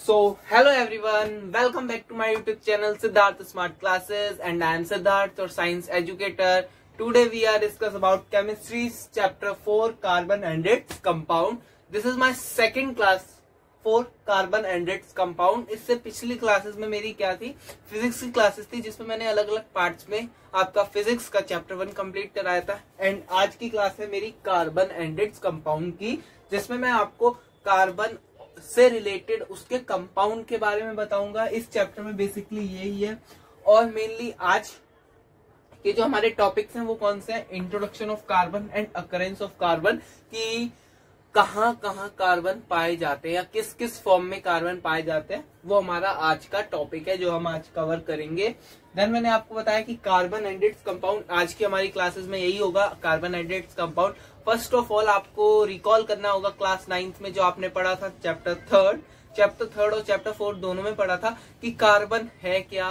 So, hello everyone, welcome back to my YouTube channel Siddharth Smart Classes, and I am Siddharth, your science educator. Today we are discuss about chemistry's chapter 4 carbon and its compound. This is my second class for carbon and its compound. इससे पिछली classes में मेरी क्या थी, physics की classes थी जिसमें मैंने अलग अलग पार्ट्स में आपका फिजिक्स का चैप्टर 1 कंप्लीट कराया था। एंड आज की क्लास है मेरी कार्बन एंड इट्स कंपाउंड की, जिसमें मैं आपको कार्बन से रिलेटेड उसके कंपाउंड के बारे में बताऊंगा। इस चैप्टर में बेसिकली यही है। और मेनली आज के जो हमारे टॉपिक्स हैं वो कौन से हैं, introduction of carbon and occurrence of carbon, कि कहाँ कहाँ कार्बन पाए जाते हैं या किस किस फॉर्म में कार्बन पाए जाते हैं, वो हमारा आज का टॉपिक है जो हम आज कवर करेंगे। देन मैंने आपको बताया कि कार्बन एंड इट्स कंपाउंड, आज की हमारी क्लासेस में यही होगा, carbon and its compound. First of all आपको रिकॉल करना होगा क्लास 9th में जो आपने पढ़ा था चैप्टर थर्ड और चैप्टर 4 दोनों में पढ़ा था कि कार्बन है क्या,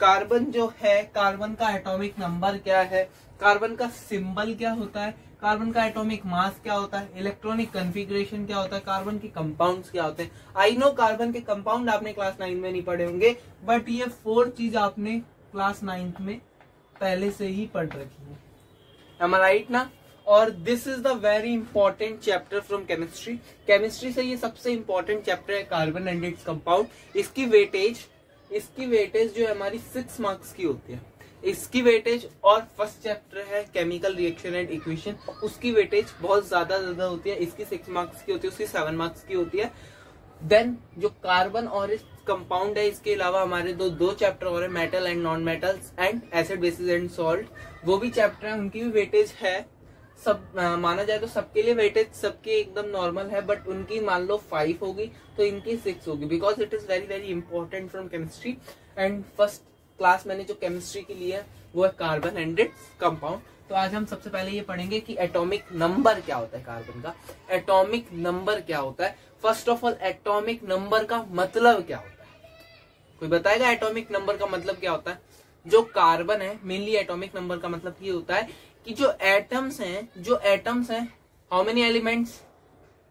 कार्बन जो है, कार्बन का एटॉमिक नंबर क्या है, कार्बन का सिंबल क्या होता है, कार्बन का एटॉमिक मास क्या होता है, इलेक्ट्रॉनिक कॉन्फ़िगरेशन क्या होता है, कार्बन के कंपाउंड्स क्या होते हैं। आई नो कार्बन के कंपाउंड आपने क्लास 9 में नहीं पढ़े होंगे, बट ये 4 चीज आपने क्लास 9th में पहले से ही पढ़ रखी है। Am I right ना? और this is the very important chapter from chemistry. Chemistry से ये सबसे इंपॉर्टेंट चैप्टर है कार्बन एंड इट्स कंपाउंड। इसकी वेटेज जो हमारी 6 मार्क्स की होती है, इसकी वेटेज, और फर्स्ट चैप्टर है केमिकल रिएक्शन एंड इक्वेशन, उसकी वेटेज बहुत ज्यादा होती है। इसकी 6 मार्क्स की होती है, उसकी 7 मार्क्स की होती है। देन जो कार्बन और इस कंपाउंड है, इसके अलावा हमारे दो चैप्टर और है, metal and non metals and acid basis and salt, वो भी चैप्टर है, उनकी भी वेटेज है। सब माना जाए तो सबके लिए वेटेज सबके एकदम नॉर्मल है, बट उनकी मान लो 5 होगी तो इनकी 6 होगी, because it is very very important from chemistry. And first class मैंने जो केमिस्ट्री की ली है वो है कार्बन एंड इट्स कंपाउंड। तो आज हम सबसे पहले ये पढ़ेंगे कि एटॉमिक नंबर क्या होता है कार्बन का, एटॉमिक नंबर क्या होता है। First of all atomic number का मतलब क्या होता है, कोई बताएगा एटॉमिक नंबर का मतलब क्या होता है? जो कार्बन है, मेनली एटॉमिक नंबर का मतलब ये होता है कि जो एटम्स हैं, हाउ मेनी एलिमेंट्स,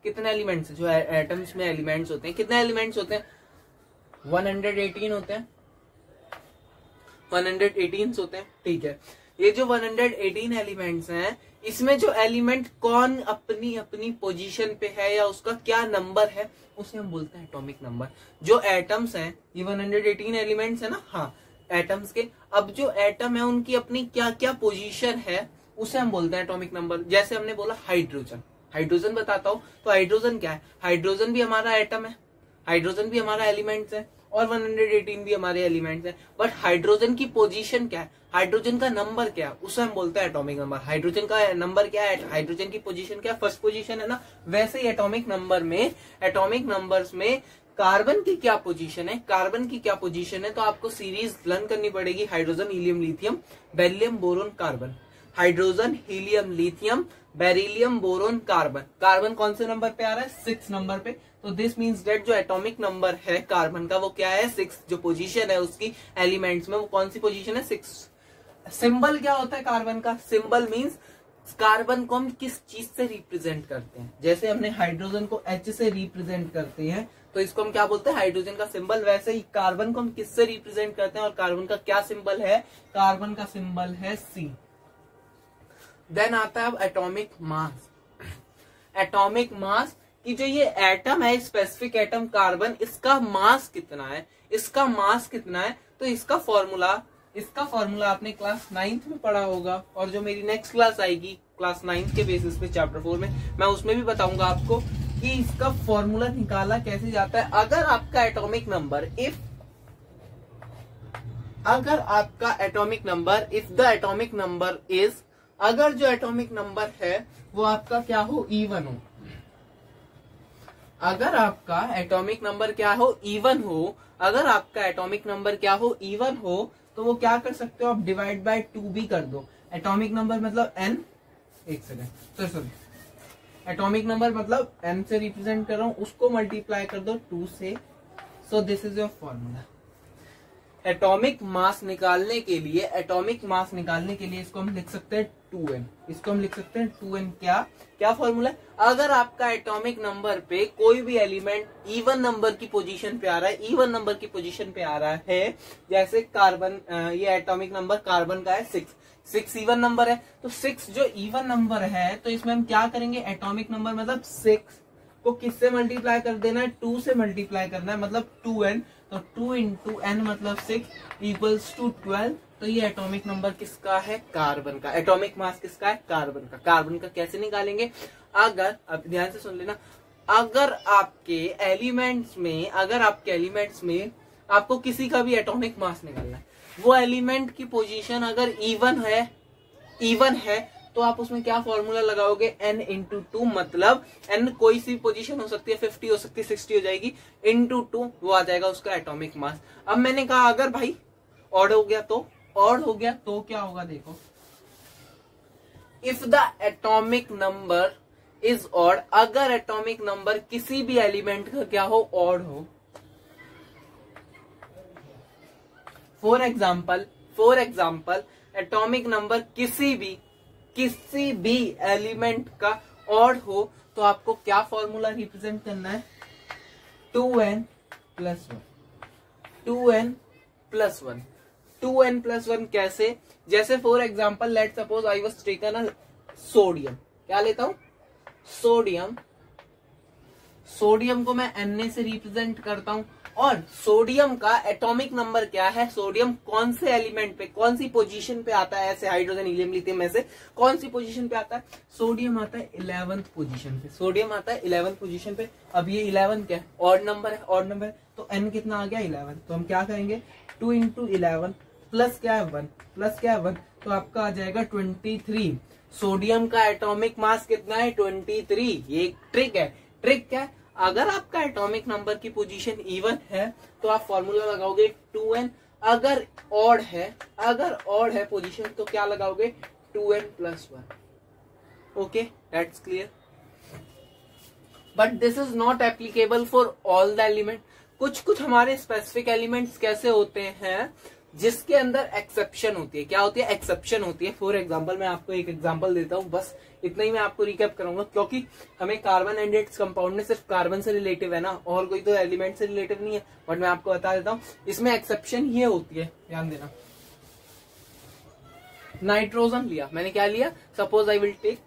कितने एलिमेंट्स, जो एटम्स में एलिमेंट्स होते हैं, कितने एलिमेंट्स होते हैं? 118 होते हैं, 118 होते हैं, ठीक है। ये जो 118 एलिमेंट्स हैं, इसमें जो एलिमेंट कौन अपनी अपनी पोजीशन पे है या उसका क्या नंबर है, उसे हम बोलते हैं एटॉमिक नंबर। जो एटम्स हैं, ये 118 एलिमेंट्स है ना, हाँ एटम्स के, अब जो एटम है उनकी अपनी क्या क्या पोजीशन है उसे हम बोलते हैं एटॉमिक नंबर। जैसे हमने बोला हाइड्रोजन बताता हूँ, तो हाइड्रोजन क्या है? हाइड्रोजन भी हमारा एटम है, हाइड्रोजन भी हमारा एलिमेंट्स है, और 118 भी हमारे एलिमेंट्स हैं। बट हाइड्रोजन की पोजीशन क्या है, हाइड्रोजन का नंबर क्या है, उसे हम बोलते हैं एटॉमिक नंबर। हाइड्रोजन का नंबर क्या है, हाइड्रोजन की पोजीशन क्या है, फर्स्ट पोजीशन है ना। वैसे ही एटॉमिक नंबर्स में कार्बन की क्या पोजीशन है, तो आपको सीरीज लर्न करनी पड़ेगी। Hydrogen, helium, lithium, beryllium, boron, carbon. Hydrogen, helium, lithium, beryllium, boron, carbon. Carbon कौन से नंबर पे आ रहा है? 6 नंबर पे। तो दिस मीन्स डेट जो एटॉमिक नंबर है कार्बन का वो क्या है? 6। जो पोजीशन है उसकी एलिमेंट्स में, वो कौन सी पोजीशन है? 6। सिंबल क्या होता है कार्बन का? सिंबल मीन्स कार्बन को हम किस चीज से रिप्रेजेंट करते हैं। जैसे हमने हाइड्रोजन को H से रिप्रेजेंट करते हैं, तो इसको हम क्या बोलते हैं? हाइड्रोजन का सिंबल। वैसे ही कार्बन को हम किससे रिप्रेजेंट करते हैं, और कार्बन का क्या सिंबल है? कार्बन का सिंबल है C। देन आता है अब एटॉमिक मास। एटॉमिक मास कि जो ये एटम है, स्पेसिफिक एटम कार्बन, इसका मास कितना है, तो इसका फॉर्मूला आपने क्लास 9th में पढ़ा होगा, और जो मेरी नेक्स्ट क्लास आएगी क्लास 9th के बेसिस पे चैप्टर 4 में, मैं उसमें भी बताऊंगा आपको कि इसका फॉर्मूला निकाला कैसे जाता है। अगर आपका atomic number, if the atomic number is, अगर जो एटॉमिक नंबर है वो आपका क्या हो? इवन हो। अगर आपका एटॉमिक नंबर क्या हो? इवन हो, तो वो क्या कर सकते हो आप? डिवाइड बाय 2 भी कर दो। एटॉमिक नंबर मतलब n, एक सेकेंड, सॉरी, एटॉमिक नंबर मतलब n से रिप्रेजेंट कर रहा हूं, उसको मल्टीप्लाई कर दो 2 से। So this is your formula. Atomic mass निकालने के लिए इसको हम लिख सकते हैं 2n। इसको हम लिख सकते हैं 2n। क्या फॉर्मूला है? अगर आपका एटॉमिक नंबर पे कोई भी एलिमेंट इवन नंबर की पोजीशन पे आ रहा है, जैसे कार्बन, ये एटॉमिक नंबर कार्बन का है 6 इवन नंबर है, तो 6 जो इवन नंबर है तो इसमें हम क्या करेंगे, एटॉमिक नंबर मतलब 6 को किससे मल्टीप्लाई कर देना है, 2 से मल्टीप्लाई करना है, मतलब 2n। तो 2 इंटू n मतलब 6 इक्वल्स टू 12। तो ये एटॉमिक नंबर किसका है, कार्बन का। एटॉमिक मास किसका है, कार्बन का। कार्बन का कैसे निकालेंगे, अगर अब ध्यान से सुन लेना, अगर आपके एलिमेंट्स में आपको किसी का भी एटॉमिक मास निकालना है, वो एलिमेंट की पोजीशन अगर इवन है तो आप उसमें क्या फॉर्मूला लगाओगे, n इंटू 2, मतलब n कोई सी पोजीशन हो सकती है, 50 हो सकती है, 60 हो जाएगी, इंटू 2 वो आ जाएगा उसका एटॉमिक मास। अब मैंने कहा अगर भाई ऑड हो गया तो क्या होगा, देखो, if the atomic number is odd, अगर एटॉमिक नंबर किसी भी एलिमेंट का क्या हो, ऑड हो, फॉर एग्जाम्पल एटॉमिक नंबर किसी भी एलिमेंट का ऑड हो, तो आपको क्या फॉर्मूला रिप्रेजेंट करना है, 2n प्लस 1। कैसे, जैसे for example let suppose I was taken a sodium, क्या लेता हूं, सोडियम को मैं Na से रिप्रेजेंट करता हूं, और सोडियम का एटॉमिक नंबर क्या है, सोडियम कौन से एलिमेंट पे, कौन सी पोजीशन पे आता है, ऐसे हाइड्रोजन हीलियम लिथियम में से कौन सी पोजीशन पे आता है, सोडियम आता है 11th पोजीशन पे। अब ये 11 क्या है, ऑड नंबर है, तो n कितना आ गया, 11। तो हम क्या करेंगे, 2 इंटू 11 प्लस क्या है 1, तो आपका आ जाएगा 23। सोडियम का एटॉमिक मास कितना है, 23। ये एक ट्रिक क्या है, अगर आपका एटॉमिक नंबर की पोजीशन इवन है तो आप फॉर्मूला लगाओगे 2n, अगर ऑड है पोजीशन तो क्या लगाओगे, 2n plus 1। Okay, that's clear. But this is not applicable for all the element. कुछ हमारे स्पेसिफिक एलिमेंट्स कैसे होते हैं जिसके अंदर एक्सेप्शन होती है। क्या होती है, एक्सेप्शन होती है। फॉर एग्जांपल मैं आपको एक एग्जांपल देता हूं, बस इतना ही मैं आपको रिकैप करूंगा, क्योंकि हमें कार्बन एंड इट्स कंपाउंड में सिर्फ कार्बन से रिलेटिव है ना, और कोई तो एलिमेंट से रिलेटिव नहीं है। बट मैं आपको बता देता हूं, इसमें एक्सेप्शन ये होती है, ध्यान देना। नाइट्रोजन लिया मैंने, क्या लिया, suppose I will take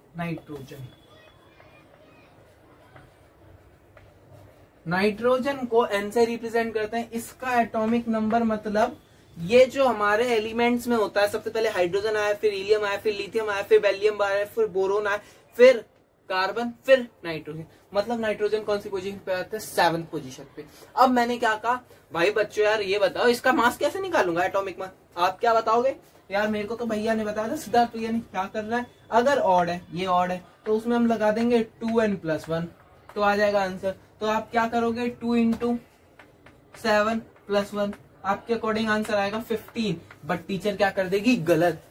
nitrogen को n से रिप्रेजेंट करते हैं। इसका एटॉमिक नंबर मतलब ये जो हमारे एलिमेंट्स में होता है, सबसे पहले हाइड्रोजन आया, फिर हीलियम आया, फिर लिथियम आया, फिर बेरिलियम आया, फिर बोरोन आया, फिर कार्बन, फिर नाइट्रोजन। मतलब नाइट्रोजन कौन सी पोजीशन पे आता है, 7th पोजीशन पे। अब मैंने क्या कहा, भाई बच्चों यार ये बताओ इसका मास कैसे निकालूंगा, एटॉमिक मास। आप क्या बताओगे, यार मेरे को तो भैया ने बताया था, सिद्धार्थ भैया ने। क्या करना है, अगर ऑड है, ये ऑड है, तो उसमें हम लगा देंगे 2n प्लस 1, तो आ जाएगा आंसर। तो आप क्या करोगे, 2 इंटू 7 प्लस 1, आपके अकॉर्डिंग आंसर आएगा 15। बट टीचर क्या कर देगी, गलत।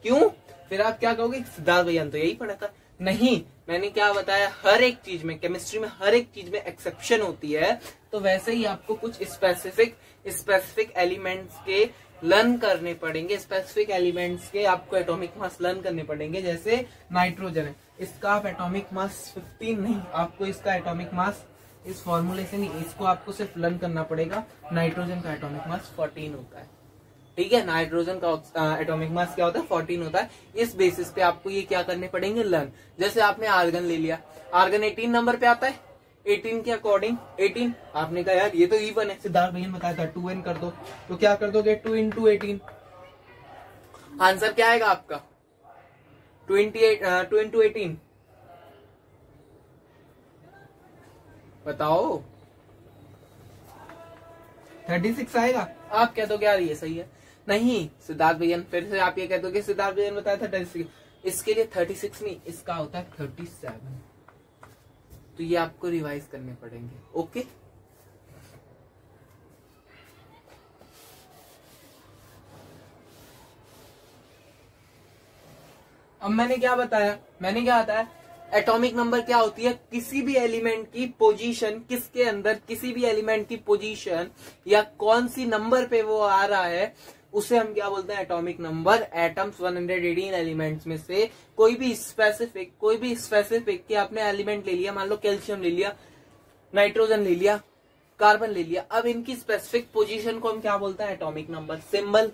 क्यों, फिर आप क्या कहोगे, सिद्धार्थ भैया ने तो यही पढ़ा था। नहीं, मैंने क्या बताया, हर एक चीज में, केमिस्ट्री में हर एक चीज में एक्सेप्शन होती है। तो वैसे ही आपको कुछ स्पेसिफिक एलिमेंट्स के लर्न करने पड़ेंगे, स्पेसिफिक एलिमेंट्स के आपको एटॉमिक मास लर्न करने पड़ेंगे। जैसे नाइट्रोजन है, इसका आप एटॉमिक मास 15 नहीं, आपको इसका एटॉमिक मास इस फॉर्मूले से नहीं, इसको आपको सिर्फ लर्न करना पड़ेगा। नाइट्रोजन का एटॉमिक मास 14 होता है, ठीक है। नाइट्रोजन का एटॉमिक मास क्या होता है, 14 होता है। इस बेसिस पे आपको ये क्या करने पड़ेंगे, लर्न। जैसे आपने आर्गन ले लिया, आर्गन 18 नंबर पे आता है, 18 के अकॉर्डिंग 18, आपने कहा यार ये तो इवन है, सिद्धार्थ भैया ने बताया था 2n कर दो, तो क्या कर दोगे, 2 इंटू 18, आंसर क्या आएगा आपका, 2 इंटू 18, बताओ, 36 आएगा। आप कह दोगे यार ये सही है, नहीं सिद्धार्थ भैया, फिर से आप ये कह दोगे सिद्धार्थ भैया ने बताया था 36, इसके लिए 36 नहीं, इसका होता है 37। तो ये आपको रिवाइज करने पड़ेंगे, ओके। अब मैंने क्या बताया, एटॉमिक नंबर क्या होती है, किसी भी एलिमेंट की पोजीशन, किसके अंदर किसी भी एलिमेंट की पोजीशन या कौन सी नंबर पे वो आ रहा है, उसे हम क्या बोलते हैं, एटॉमिक नंबर। एटम्स 118 एलिमेंट्स में से कोई भी स्पेसिफिक कि आपने एलिमेंट ले लिया, मान लो कैल्शियम ले लिया, नाइट्रोजन ले लिया, कार्बन ले लिया, अब इनकी स्पेसिफिक पोजीशन को हम क्या बोलते हैं, atomic number. Symbol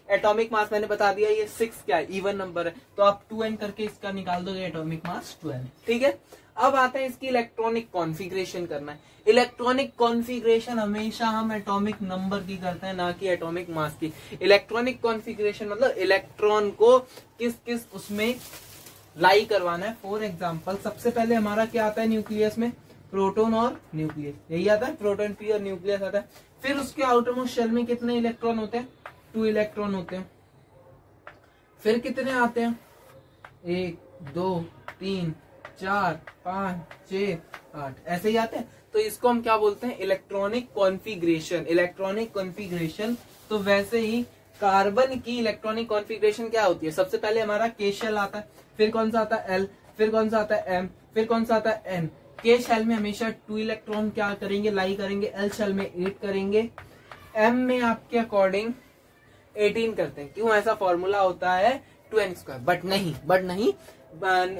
atomic mass मैंने बता दिया, ये 6 क्या है, इवन नंबर है, तो आप 2n करके इसका निकाल दो, एटॉमिक मास 12। ठीक है, अब आते हैं इसकी इलेक्ट्रॉनिक कॉन्फ़िगरेशन करना है। इलेक्ट्रॉनिक कॉन्फ़िगरेशन हमेशा हम एटॉमिक नंबर की करते हैं, ना कि एटॉमिक मास की। इलेक्ट्रॉनिक कॉन्फ़िगरेशन मतलब इलेक्ट्रॉन को किस किस उसमें लाई करवाना है। फॉर एग्जाम्पल सबसे पहले हमारा क्या आता है न्यूक्लियस में, प्रोटॉन और न्यूक्लियस, यही आता है, प्रोटॉन पी और न्यूक्लियस आता है। फिर उसके आउटरमोस्ट शेल में कितने इलेक्ट्रॉन होते हैं, 2 इलेक्ट्रॉन होते हैं। फिर कितने आते हैं, 1 2 3 4 5 6 8 ऐसे ही आते हैं। तो इसको हम क्या बोलते हैं, इलेक्ट्रॉनिक कॉन्फ़िगरेशन। इलेक्ट्रॉनिक कॉन्फ़िगरेशन, तो वैसे ही कार्बन की इलेक्ट्रॉनिक कॉन्फ़िगरेशन क्या होती है, सबसे पहले हमारा के शेल आता है, फिर कौन सा आता है एल, फिर कौन सा आता है एम, फिर कौन सा आता है एन। के शेल में हमेशा 2 इलेक्ट्रॉन क्या करेंगे, लाई करेंगे, एल शेल में 8 करेंगे, एम में आपके अकॉर्डिंग 18 करते हैं। क्यों, ऐसा फॉर्मूला होता है 2n²। बट नहीं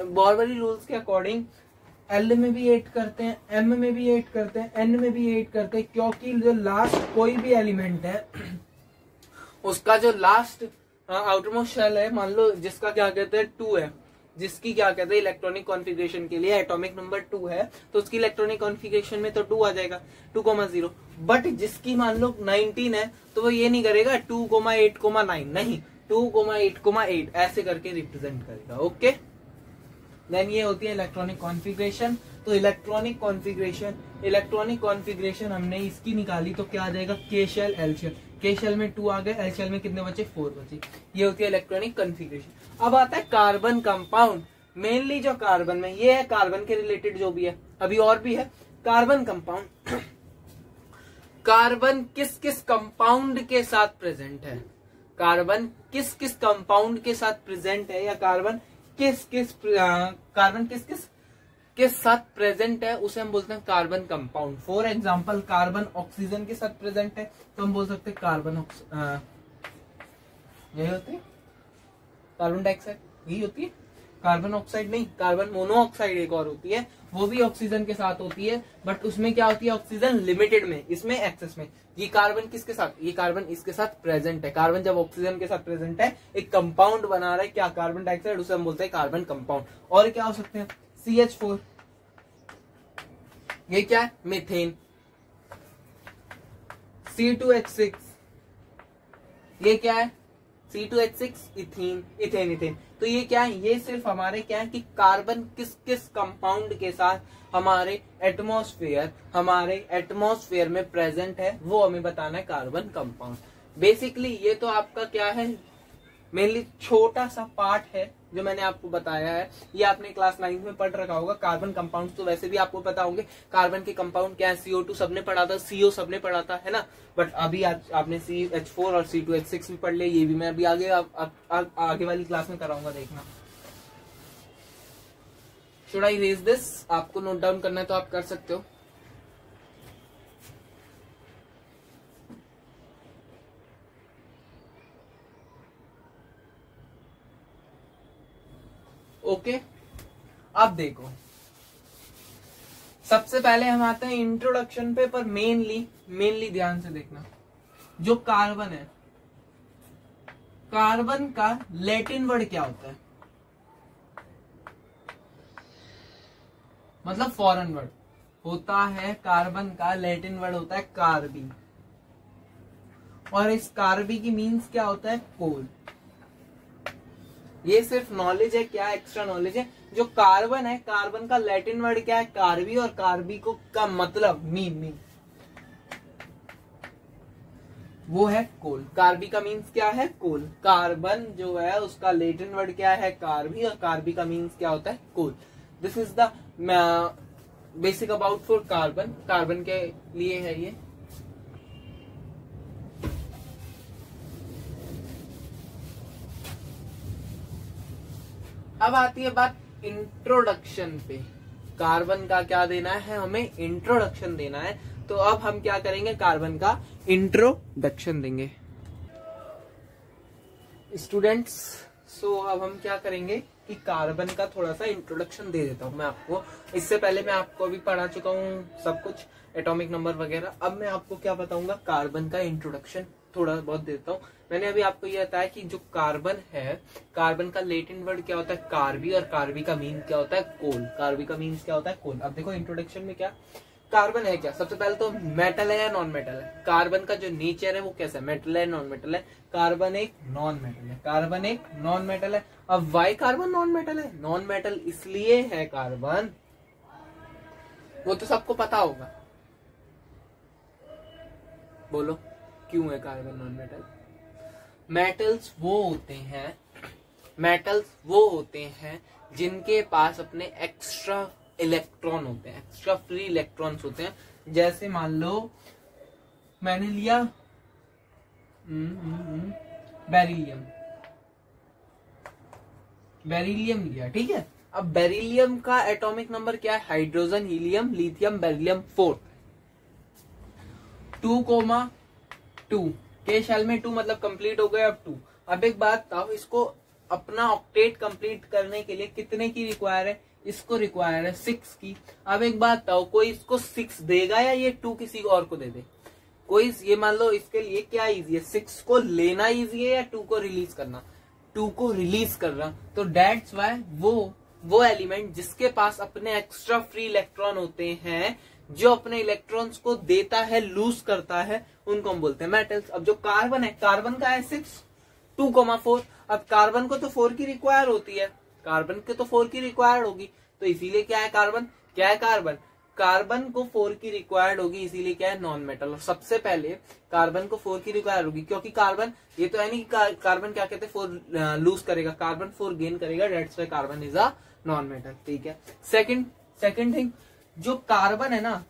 बॉर्बरी रूल्स के अकॉर्डिंग एल में भी 8 करते हैं, एम में भी 8 करते हैं, एन में भी 8 करते हैं, क्योंकि जो लास्ट कोई भी एलिमेंट है उसका जो लास्ट आउटरमोस्ट शेल है, मान लो जिसका क्या कहते हैं 2 है, जिसकी क्या कहते हैं इलेक्ट्रॉनिक कॉन्फ़िगरेशन के लिए एटॉमिक नंबर 2 है, तो उसकी इलेक्ट्रॉनिक कॉन्फ़िगरेशन में तो 2 आ जाएगा, 2,0। बट जिसकी मान लो 19 है, तो वो ये नहीं करेगा 2,8,9, नहीं 2,8,8 ऐसे करके रिप्रेजेंट करेगा। ओके, देन ये होती है इलेक्ट्रॉनिक कॉन्फ़िगरेशन। तो इलेक्ट्रॉनिक कॉन्फ़िगरेशन हमने इसकी निकाली, तो क्या आ जाएगा, के शेल एल शेल। के शेल में 2 आ गए, एल शेल में कितने बचे, 4 बचे। ये होती है इलेक्ट्रॉनिक कॉन्फ़िगरेशन। अब आता है कार्बन कंपाउंड। मेनली जो कार्बन में ये है, कार्बन के रिलेटेड जो भी है, अभी और भी है कार्बन कंपाउंड। कार्बन किस किस कंपाउंड के साथ प्रेजेंट है, कार्बन किस किस कंपाउंड के साथ प्रेजेंट है, या कार्बन किस किस के साथ प्रेजेंट है, उसे हम बोलते हैं carbon compound. For example carbon oxygen के साथ प्रेजेंट है, तो हम बोल सकते हैं कार्बन यही होती है, कार्बन डाइऑक्साइड यही होती है, कार्बन ऑक्साइड नहीं, कार्बन मोनोऑक्साइड एक और होती है, वो भी ऑक्सीजन के साथ होती है, बट उसमें क्या होती है, ऑक्सीजन लिमिटेड में, इसमें एक्सेस में। ये कार्बन किसके साथ, ये कार्बन इसके साथ प्रेजेंट है। कार्बन जब ऑक्सीजन के साथ प्रेजेंट है, एक कंपाउंड बना रहा है, क्या, कार्बन डाइऑक्साइड, उसे हम बोलते हैं कार्बन कंपाउंड। और क्या हो सकते हैं, CH4, ये क्या है, मीथेन। C2H6, ये क्या है, C2H6, इथेन। तो ये क्या है, ये सिर्फ हमारे क्या है कि कार्बन किस किस कंपाउंड के साथ हमारे एटमॉस्फेयर में प्रेजेंट है, वो हमें बताना है कार्बन कंपाउंड। बेसिकली ये तो आपका क्या है, मेनली छोटा सा पार्ट है जो मैंने आपको बताया है, ये आपने क्लास 9 में पढ़ रखा होगा। कार्बन कंपाउंड तो वैसे भी आपको पता होंगे, कार्बन के कंपाउंड क्या है, CO2 सबने पढ़ा था, CO सबने पढ़ा था, है ना। बट अभी आज आपने CH4 और C2H6 भी पढ़ लिया, ये भी मैं अभी आगे वाली क्लास में कराऊंगा, देखना। शुड आई रेज दिस, आपको नोट डाउन करना है तो आप कर सकते हो। ओके, अब देखो, सबसे पहले हम आते हैं इंट्रोडक्शन पे, पर मेनली ध्यान से देखना। जो कार्बन है, कार्बन का लैटिन वर्ड क्या होता है, मतलब फॉरेन वर्ड होता है, कार्बन का लैटिन वर्ड होता है कार्बी, और इस कार्बी की मीन्स क्या होता है, कोल। ये सिर्फ नॉलेज है, क्या एक्स्ट्रा नॉलेज है। जो कार्बन है, कार्बन का लैटिन वर्ड क्या है, कार्बी, और कार्बी को का मतलब मीन वो है कोल। कार्बी का मीन्स क्या है, कोल। कार्बन जो है उसका लैटिन वर्ड क्या है, कार्बी, और कार्बी का मीन्स क्या होता है, coal. This is the basic about for carbon. Carbon के लिए है ये। अब आती है बात इंट्रोडक्शन पे। कार्बन का क्या देना है, हमें इंट्रोडक्शन देना है। तो अब हम क्या करेंगे, कार्बन का इंट्रोडक्शन देंगे स्टूडेंट्स। सो अब हम क्या करेंगे कि कार्बन का थोड़ा सा इंट्रोडक्शन दे देता हूँ मैं आपको। इससे पहले मैं आपको अभी पढ़ा चुका हूँ सब कुछ, एटॉमिक नंबर वगैरह। अब मैं आपको क्या बताऊंगा, कार्बन का इंट्रोडक्शन थोड़ा बहुत देता हूँ। मैंने अभी आपको ये बताया कि जो कार्बन है, कार्बन का लेटिन वर्ड क्या होता है, कार्बी, और कार्बी का मीन क्या होता है, कोल। कार्बी का मीन क्या होता है, कोल। अब देखो इंट्रोडक्शन में क्या, कार्बन है क्या, सबसे पहले तो मेटल है या नॉन मेटल है। कार्बन का जो नेचर है वो कैसा है, मेटल है नॉन मेटल है। कार्बन एक नॉन मेटल है, कार्बन एक नॉन मेटल है। अब वाई कार्बन नॉन मेटल है, नॉन मेटल इसलिए है कार्बन, वो तो सबको पता होगा, बोलो क्यों है कार्बन नॉन मेटल। मेटल्स वो होते हैं जिनके पास अपने एक्स्ट्रा इलेक्ट्रॉन होते हैं, एक्स्ट्रा फ्री इलेक्ट्रॉन्स होते हैं। जैसे मान लो मैंने लिया बेरिलियम लिया, ठीक है। अब बेरिलियम का एटॉमिक नंबर क्या है, हाइड्रोजन, हीलियम, लिथियम, बेरिलियम 4, 2,2 के शेल में 2 मतलब कंप्लीट हो गया। अब 2, अब एक बात बताओ, इसको अपना ऑक्टेट कंप्लीट करने के लिए कितने की रिक्वायर है, इसको रिक्वायर है 6 की। अब एक बात बताओ, कोई इसको 6 देगा या ये 2 किसी और को दे दे, कोई ये मान लो इसके लिए क्या इजी है, 6 को लेना इजी है या 2 को रिलीज करना, 2 को रिलीज कर रहा। तो डेट्स वाई वो एलिमेंट जिसके पास अपने एक्स्ट्रा फ्री इलेक्ट्रॉन होते हैं, जो अपने इलेक्ट्रॉन्स को देता है, लूज करता है, उनको हम बोलते हैं मेटल्स। अब जो कार्बन है, कार्बन का है 6, 2,4। अब कार्बन को तो 4 की रिक्वायर होती है, कार्बन के तो 4 की रिक्वायर्ड होगी, तो इसीलिए क्या है कार्बन, क्या है कार्बन, कार्बन को 4 की रिक्वायर्ड होगी, इसीलिए क्या है नॉन मेटल। और सबसे पहले कार्बन को 4 की रिक्वायर्ड होगी, क्योंकि कार्बन, ये तो है नहीं कि कार्बन क्या कहते हैं 4 लूज करेगा, कार्बन 4 गेन करेगा, that's why carbon is a non metal, ठीक है। सेकंड थिंग, जो कार्बन है ना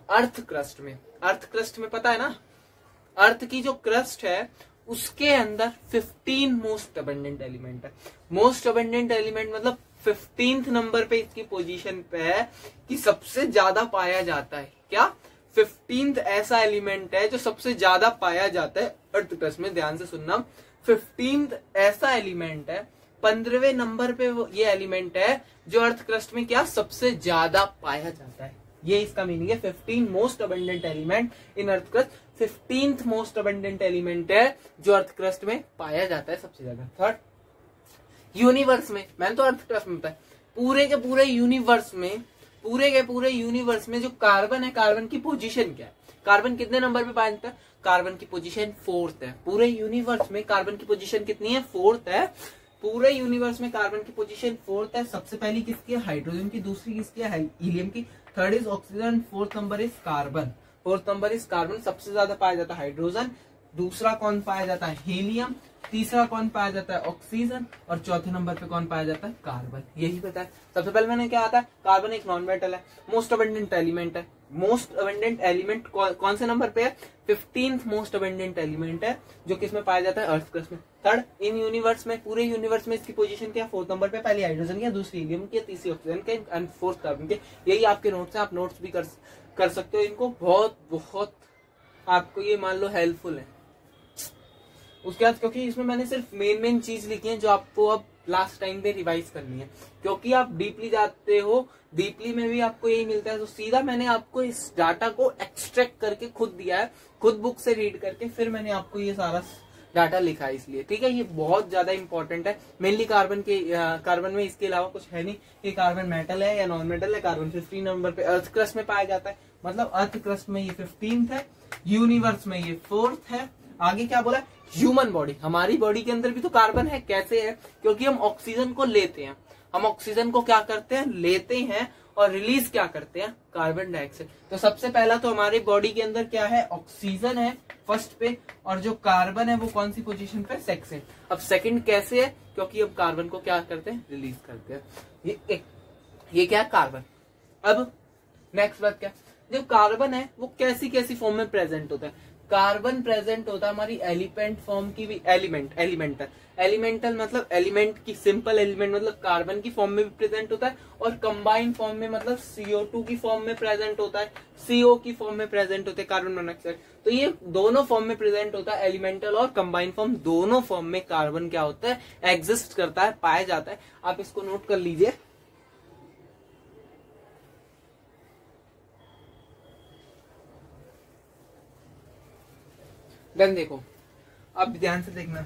अर्थ क्रस्ट में पता है ना, अर्थ की जो क्रस्ट है उसके अंदर 15 मोस्ट अबंडेंट एलिमेंट है। मोस्ट अबंडेंट एलिमेंट मतलब 15th नंबर पे इसकी पोजीशन पे है कि सबसे ज्यादा पाया जाता है। क्या 15th ऐसा एलिमेंट है जो सबसे ज्यादा पाया जाता है अर्थ क्रस्ट में, ध्यान से सुनना। 15th ऐसा एलिमेंट है, 15वें नंबर पे ये एलिमेंट है जो अर्थ क्रस्ट में क्या सबसे ज्यादा पाया जाता है, ये इसका मीनिंग है। 15 most abundant element in earth crust, 15th most abundant element है जो अर्थ क्रस्ट में पाया जाता है सबसे ज्यादा। थर्ड, यूनिवर्स में, मैंने तो अर्थ क्रस्ट में बताया, पूरे के पूरे यूनिवर्स में जो कार्बन है, कार्बन की पोजीशन क्या है, कार्बन कितने नंबर पे पाया जाता है, कार्बन की पोजीशन 4th है। पूरे यूनिवर्स में कार्बन की पोजीशन कितनी है, 4th है। पूरे यूनिवर्स में कार्बन की पोजीशन 4th है। सबसे पहली किसकी है, हाइड्रोजन की, दूसरी किसकी है, हीलियम की, third is oxygen, 4th number is carbon. 4th number is carbon, सबसे ज्यादा पाया जाता है हाइड्रोजन, दूसरा कौन पाया जाता है, हीलियम, तीसरा कौन पाया जाता है, ऑक्सीजन, और चौथे नंबर पे कौन पाया जाता है, कार्बन। यही पता है। सबसे पहले मैंने क्या आता है, कार्बन एक नॉन मेटल है, मोस्ट अबंडेंट एलिमेंट है। मोस्ट अबंडेंट एलिमेंट कौन से नंबर पे है, 15th मोस्ट अबंडेंट एलिमेंट है, जो किसमें पाया जाता है, अर्थ क्रस्ट में। थर्ड, इन यूनिवर्स में, पूरे यूनिवर्स में इसकी पोजीशन क्या, 4th नंबर पे, पहली हाइड्रोजन की, दूसरी हीलियम की, तीसरी ऑक्सीजन के, एंड 4th कार्बन के। यही आपके नोट्स है, आप नोट्स भी कर सकते हो इनको, बहुत आपको ये मान लो हेल्पफुल है। उसके बाद क्योंकि इसमें मैंने सिर्फ मेन चीज लिखी है जो आपको अब लास्ट टाइम पे रिवाइज करनी है, क्योंकि आप डीपली जाते हो, डीपली में भी आपको यही मिलता है। तो सीधा मैंने आपको इस डाटा को एक्सट्रैक्ट करके खुद दिया है, खुद बुक से रीड करके, फिर मैंने आपको ये सारा डाटा लिखा है इसलिए, ठीक है। ये बहुत ज्यादा इंपॉर्टेंट है, मेनली कार्बन में इसके अलावा कुछ है नहीं कि कार्बन मेटल है या नॉन मेटल है। कार्बन 15 नंबर पे अर्थ क्रस्ट में पाया जाता है, मतलब अर्थ क्रस्ट में ये 15th है, यूनिवर्स में ये 4th है। आगे क्या बोला, ह्यूमन बॉडी, हमारी बॉडी के अंदर भी तो कार्बन है। कैसे है, क्योंकि हम ऑक्सीजन को लेते हैं, हम ऑक्सीजन को क्या करते हैं, लेते हैं, और रिलीज क्या करते हैं, कार्बन डाइऑक्साइड। तो सबसे पहला तो हमारी बॉडी के अंदर क्या है, ऑक्सीजन है फर्स्ट पे, और जो कार्बन है वो कौन सी पोजीशन पे, सेकंड। अब सेकंड कैसे है, क्योंकि हम कार्बन को क्या करते हैं, रिलीज करते हैं। ये क्या है, कार्बन। अब नेक्स्ट बात क्या, जब कार्बन है वो कैसी फॉर्म में प्रेजेंट होता है। कार्बन प्रेजेंट होता है हमारी एलिमेंट फॉर्म की भी, एलिमेंटल मतलब एलिमेंट की, सिंपल एलिमेंट मतलब कार्बन की फॉर्म में भी प्रेजेंट होता है, और कंबाइंड फॉर्म में मतलब CO2 की फॉर्म में प्रेजेंट होता है, CO की फॉर्म में प्रेजेंट होते हैं कार्बन मोनोऑक्साइड। तो ये दोनों फॉर्म में प्रेजेंट होता है, एलिमेंटल और कंबाइंड फॉर्म, दोनों फॉर्म में कार्बन क्या होता है, एग्जिस्ट करता है, पाया जाता है। आप इसको नोट कर लीजिए। देन देखो, अब ध्यान से देखना,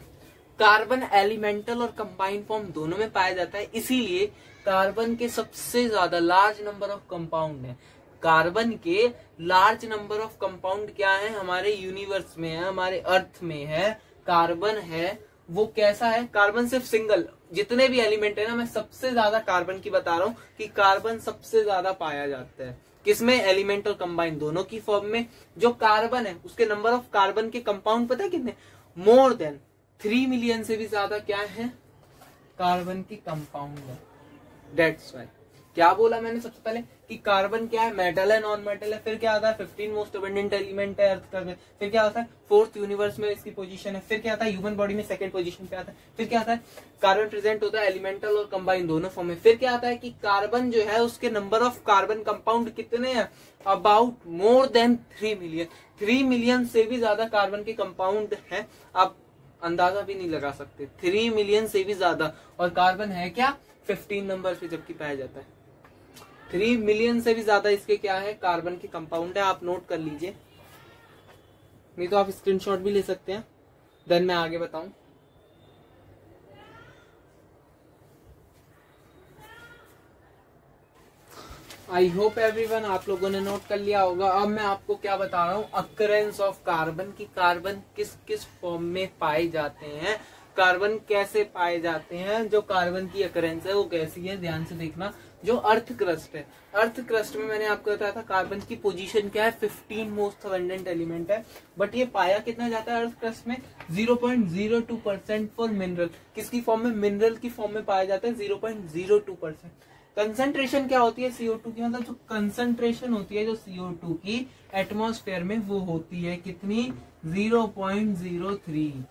कार्बन एलिमेंटल और कंबाइंड फॉर्म दोनों में पाया जाता है, इसीलिए कार्बन के सबसे ज्यादा लार्ज नंबर ऑफ कंपाउंड है। कार्बन के लार्ज नंबर ऑफ कंपाउंड क्या है, हमारे यूनिवर्स में है, हमारे अर्थ में है, कार्बन है। वो कैसा है, कार्बन सिर्फ सिंगल, जितने भी एलिमेंट है ना, मैं सबसे ज्यादा कार्बन की बता रहा हूँ कि कार्बन सबसे ज्यादा पाया जाता है किसमें, एलिमेंट और कंबाइंड दोनों की फॉर्म में। जो कार्बन है उसके नंबर ऑफ कार्बन के कंपाउंड पता है कितने, मोर देन 3 मिलियन से भी ज्यादा क्या है, कार्बन की कंपाउंड है। दैट्स व्हाई क्या बोला मैंने सबसे पहले कि कार्बन क्या है, मेटल है, नॉन मेटल है। फिर क्या आता है, 15 मोस्ट अबंडेंट एलिमेंट है अर्थ का। फिर क्या आता है, 4th यूनिवर्स में इसकी पोजीशन है। फिर क्या आता है, ह्यूमन बॉडी में 2nd पोजीशन पे आता है। फिर क्या आता है, कार्बन प्रेजेंट होता है एलिमेंटल और कंबाइन दोनों फॉर्म में। फिर क्या आता है कि कार्बन जो है उसके नंबर ऑफ कार्बन कंपाउंड कितने हैं, about more than 3 million. 3 million से भी ज्यादा कार्बन के कंपाउंड है, आप अंदाजा भी नहीं लगा सकते, 3 मिलियन से भी ज्यादा। और कार्बन है क्या, 15 नंबर पे जबकि पाया जाता है। 3 मिलियन से भी ज्यादा इसके क्या है, कार्बन के कंपाउंड है। आप नोट कर लीजिए, नहीं तो आप स्क्रीनशॉट भी ले सकते हैं, देन मैं आगे बताऊं। आई होप एवरीवन आप लोगों ने नोट कर लिया होगा। अब मैं आपको क्या बता रहा हूँ, अकरेंस ऑफ कार्बन की, कार्बन किस किस फॉर्म में पाए जाते हैं, कार्बन कैसे पाए जाते हैं, जो कार्बन की अकरेंस है वो कैसी है, ध्यान से देखना। जो अर्थ क्रस्ट है, अर्थ क्रस्ट में मैंने आपको बताया था कार्बन की पोजीशन क्या है, 15 मोस्ट अबंडेंट एलिमेंट है। बट ये पाया कितना जाता है अर्थ क्रस्ट में, 0.02% फॉर मिनरल। किसकी फॉर्म में, मिनरल की फॉर्म में पाया जाता है 0.02%। कंसंट्रेशन क्या होती है CO2 की, मतलब जो कंसंट्रेशन होती है जो CO2 की एटमॉस्फेयर में, वो होती है कितनी, 0.03।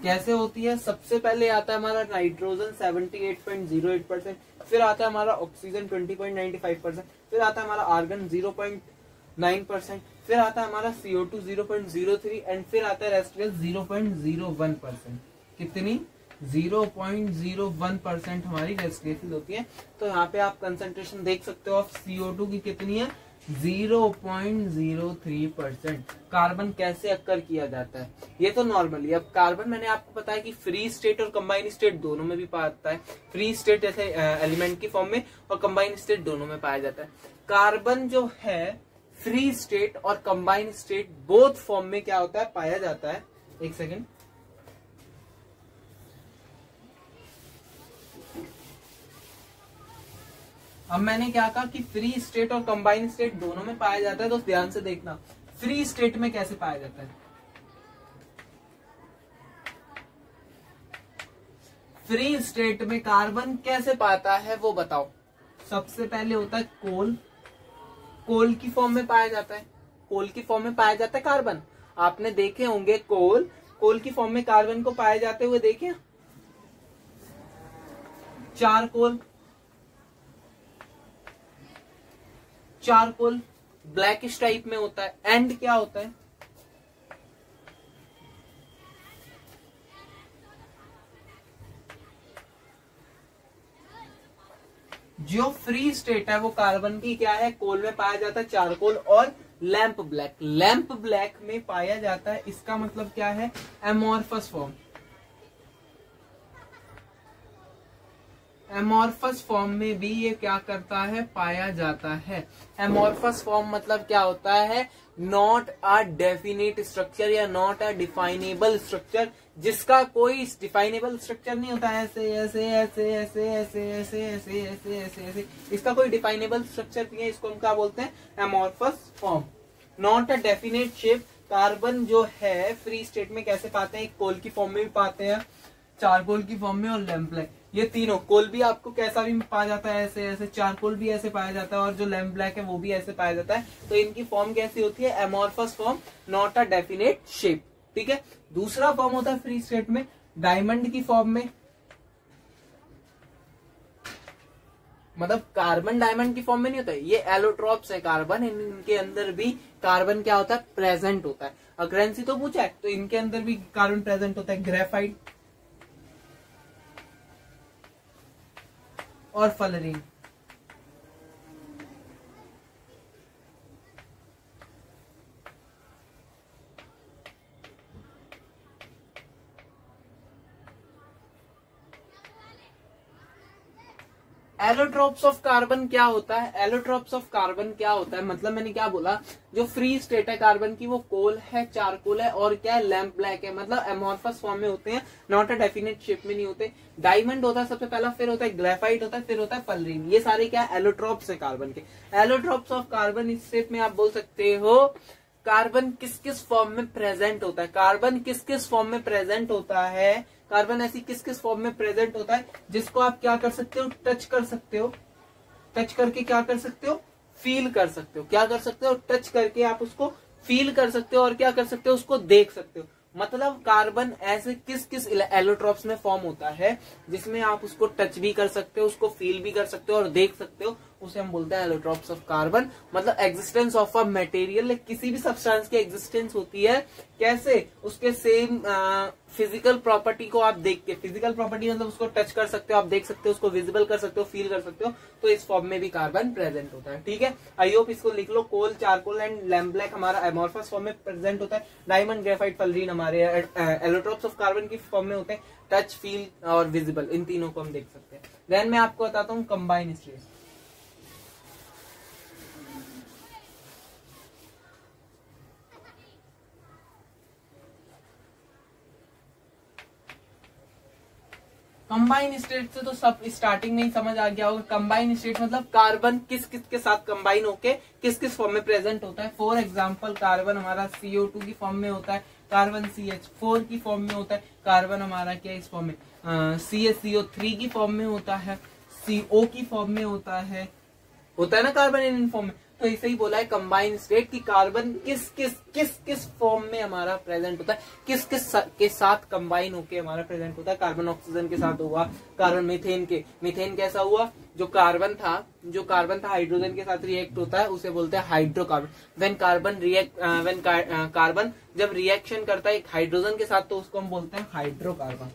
कैसे होती है, सबसे पहले आता है हमारा नाइट्रोजन 78.08%, फिर आता है हमारा ऑक्सीजन 20.95%, फिर आता है हमारा आर्गन 0.9%, फिर आता है हमारा CO2 0.03 एंड फिर आता है रेस्ट गैस 0.01%। कितनी, 0.01% हमारी रेस्ट गैसेस होती है। तो यहाँ पे आप कंसंट्रेशन देख सकते हो ऑफ CO2 की कितनी है, 0.03%। कार्बन कैसे अक्कर किया जाता है, ये तो नॉर्मली। अब कार्बन मैंने आपको बताया कि फ्री स्टेट और कंबाइन स्टेट दोनों में भी पाता है। फ्री स्टेट जैसे एलिमेंट की फॉर्म में और कंबाइन स्टेट दोनों में पाया जाता है। कार्बन जो है फ्री स्टेट और कंबाइन स्टेट बोथ फॉर्म में क्या होता है, पाया जाता है। एक सेकेंड, अब मैंने क्या कहा कि फ्री स्टेट और कंबाइंड स्टेट दोनों में पाया जाता है। तो ध्यान से देखना, फ्री स्टेट में कैसे पाया जाता है, फ्री स्टेट में कार्बन कैसे पाता है वो बताओ। सबसे पहले होता है कोल, कोल की फॉर्म में पाया जाता है, कोल की फॉर्म में पाया जाता है कार्बन। आपने देखे होंगे कोल, कोल की फॉर्म में कार्बन को पाए जाते हुए देखे। चारकोल, चारकोल ब्लैकिश टाइप में होता है। एंड क्या होता है, जो फ्री स्टेट है वो कार्बन की क्या है, कोल में पाया जाता है चारकोल। और लैंप ब्लैक, लैंप ब्लैक में पाया जाता है, इसका मतलब क्या है, एमॉर्फस फॉर्म। एमॉर्फस फॉर्म में भी ये क्या करता है, पाया जाता है। एमॉर्फस फॉर्म मतलब क्या होता है, नॉट अ डेफिनेट स्ट्रक्चर या नॉट अ डिफाइनेबल स्ट्रक्चर, जिसका कोई डिफाइनेबल स्ट्रक्चर नहीं होता है। ऐसे ऐसे ऐसे ऐसे ऐसे ऐसे ऐसे ऐसे ऐसे ऐसे, इसका कोई डिफाइनेबल स्ट्रक्चर नहीं है। इसको हम क्या बोलते हैं, amorphous form. Not a definite shape, carbon जो है फ्री स्टेट में कैसे पाते हैं, कोल की फॉर्म में भी पाते हैं, चारकोल की फॉर्म में और लैंप ब्लैक। ये तीनों, कोल भी आपको कैसा भी पाया जाता है, ऐसे ऐसे, चारकोल भी ऐसे पाया जाता है, और जो लैम्प ब्लैक है वो भी ऐसे पाया जाता है। तो इनकी फॉर्म कैसी होती है? Amorphous form, not a definite shape. ठीक है। दूसरा फॉर्म होता है फ्री स्टेट में डायमंड की फॉर्म में, मतलब कार्बन डायमंड की फॉर्म में नहीं होता है, ये एलोट्रॉप्स है कार्बन, इनके अंदर भी कार्बन क्या होता है? प्रेजेंट होता है। अकरेंसी तो पूछा है, तो इनके अंदर भी कार्बन प्रेजेंट होता है। ग्रेफाइट और फलरीन। एलोट्रॉप्स ऑफ कार्बन क्या होता है? एलोट्रॉप्स ऑफ कार्बन क्या होता है, मतलब मैंने क्या बोला, जो फ्री स्टेट है कार्बन की वो कोल है, चारकोल है, और क्या है? लैम्प ब्लैक है, मतलब एमॉर्फस फॉर्म में होते हैं, नॉट अ डेफिनेट शेप में नहीं होते। डायमंड होता है सबसे पहला, फिर होता है ग्रेफाइट होता है, फिर होता है फलरीन। ये सारे क्या है? एलोट्रॉप्स है कार्बन के। एलोट्रॉप्स ऑफ कार्बन इस स्टेप में आप बोल सकते हो कार्बन किस किस फॉर्म में प्रेजेंट होता है, कार्बन किस किस फॉर्म में प्रेजेंट होता है, कार्बन ऐसी किस किस फॉर्म में प्रेजेंट होता है जिसको आप क्या कर सकते हो? टच कर सकते हो। टच करके क्या कर सकते हो? फील कर सकते हो। क्या कर सकते हो? टच करके आप उसको फील कर सकते हो, और क्या कर सकते हो? उसको देख सकते हो। मतलब कार्बन ऐसे किस किस एलोट्रॉप्स में फॉर्म होता है जिसमें आप उसको टच भी कर सकते हो, उसको फील भी कर सकते हो और देख सकते हो, उसे हम बोलते हैं एलोट्रॉप्स ऑफ कार्बन। मतलब एग्जिस्टेंस ऑफ अ मटेरियल, किसी भी सब्सटेंस की एग्जिस्टेंस होती है कैसे? उसके सेम फिजिकल प्रॉपर्टी को आप देख के, फिजिकल प्रॉपर्टी मतलब उसको टच कर सकते हो, आप देख सकते हो, उसको विजिबल कर सकते हो, फील कर सकते हो, तो इस फॉर्म में भी कार्बन प्रेजेंट होता है। ठीक है। आई होप इसको लिख लो। कोल, चारकोल एंड लैम्प ब्लैक हमारा एमॉर्फस फॉर्म में प्रेजेंट होता है। डायमंड, ग्रेफाइट, फलरीन हमारे एलोट्रॉप्स ऑफ कार्बन की फॉर्म में होते हैं। टच, फील और विजिबल, इन तीनों को हम देख सकते हैं। देन मैं आपको बताता हूँ कंबाइन स्टेट। कंबाइन स्टेट से तो सब स्टार्टिंग में ही समझ आ गया होगा। कंबाइन स्टेट मतलब कार्बन किस किस के साथ कंबाइन होके किस किस फॉर्म में प्रेजेंट होता है। फॉर एग्जांपल कार्बन हमारा CO2 की फॉर्म में होता है, कार्बन CH4 की फॉर्म में होता है, कार्बन हमारा क्या इस फॉर्म में CaCO3 की फॉर्म में होता है, CO की फॉर्म में होता है ना कार्बन इन फॉर्म में। तो इसे ही बोला है कंबाइन स्टेट की कार्बन किस किस फॉर्म में हमारा प्रेजेंट होता है, किस किस के साथ कंबाइन होके हमारा प्रेजेंट होता है। कार्बन ऑक्सीजन के साथ हुआ, कार्बन मीथेन कैसा हुआ? जो कार्बन था हाइड्रोजन के साथ रिएक्ट होता है, उसे बोलते हैं हाइड्रोकार्बन। व्हेन कार्बन जब रिएक्शन करता है एक हाइड्रोजन के साथ, तो उसको हम बोलते हैं हाइड्रोकार्बन।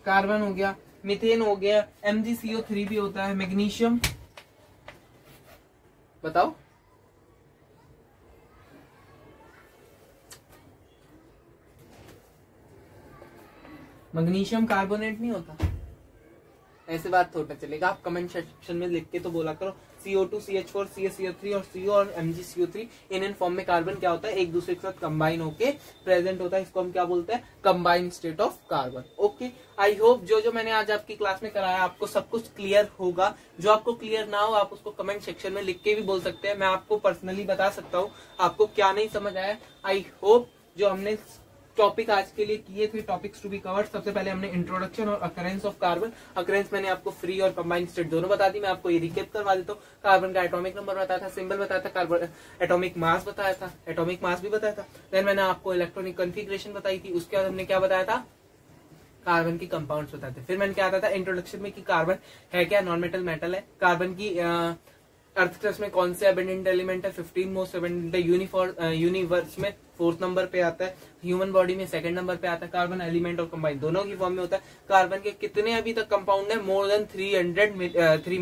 कार्बन हो गया, मीथेन हो गया, MgCO3 भी होता है, मैग्नीशियम, बताओ मैग्नीशियम कार्बोनेट नहीं होता? ऐसे बात थोड़ा चलेगा, आप कमेंट सेक्शन में लिख के तो बोला करो। CO2, CH4, CaCO3 और CO और MgCO3 इन फॉर्म में कार्बन क्या होता है? एक दूसरे के साथ कंबाइन होके प्रेजेंट होता है। इसको हम क्या बोलते हैं? Combine state of carbon. Okay, I hope जो मैंने आज आपकी क्लास में कराया आपको सब कुछ क्लियर होगा। जो आपको क्लियर ना हो आप उसको कमेंट सेक्शन में लिख के भी बोल सकते हैं, मैं आपको पर्सनली बता सकता हूँ आपको क्या नहीं समझ आया। आई होप जो हमने टॉपिक आज के लिए किए थे, टॉपिक्स टू बी कवर्ड, सबसे पहले हमने इंट्रोडक्शन और अकरेंस ऑफ कार्बन। अकरेंस मैंने आपको फ्री और कंबाइंड स्टेट दोनों बता दी। मैं आपको ये रिकेप करवा देता हूँ। कार्बन का एटॉमिक नंबर बताया था, सिंबल बताया था, कार्बन एटॉमिक मास बताया था, एटॉमिक मास भी बताया था। देन मैंने आपको इलेक्ट्रॉनिक कॉन्फ़िगरेशन बताई थी। उसके बाद हमने क्या बताया था? कार्बन की कंपाउंड्स बताते थे। फिर मैंने क्या बताया था इंट्रोडक्शन में कि कार्बन है क्या? नॉन मेटल मेटल है। कार्बन की अर्थ क्रस्ट में कौन से अबंडेंट एलिमेंट है? 15 मोस्ट अबंडेंट यूनिवर्स में 4th नंबर पे आता है। ह्यूमन बॉडी में 2nd नंबर पे आता है। कार्बन एलिमेंट और कंबाइन दोनों की फॉर्म में होता है। कार्बन के कितने अभी तक कंपाउंड है? मोर देन 3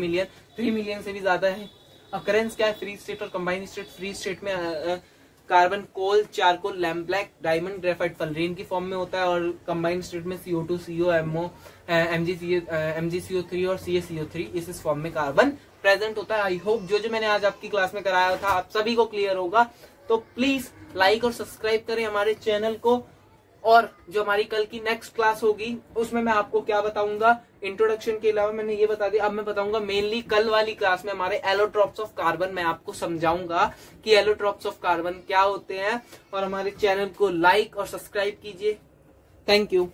मिलियन से भी ज्यादा है। अकरेंस क्या है? फ्री स्टेट और कंबाइन स्टेट। फ्री स्टेट में carbon coal, charcoal, lamp black, diamond, graphite, fullerene की फॉर्म में होता है। और कंबाइंड स्टेट में CO2, CO, MO, MgCO3 और CaCO3 इस फॉर्म में कार्बन प्रेजेंट होता है। आई होप जो मैंने आज आपकी क्लास में कराया था आप सभी को क्लियर होगा। तो प्लीज लाइक और सब्सक्राइब करें हमारे चैनल को। और जो हमारी कल की नेक्स्ट क्लास होगी उसमें मैं आपको क्या बताऊंगा, इंट्रोडक्शन के अलावा मैंने ये बता दिया, अब मैं बताऊंगा मेनली कल वाली क्लास में हमारे एलोट्रॉप्स ऑफ कार्बन मैं आपको समझाऊंगा कि एलोट्रॉप्स ऑफ कार्बन क्या होते हैं। और हमारे चैनल को लाइक और सब्सक्राइब कीजिए। Thank you.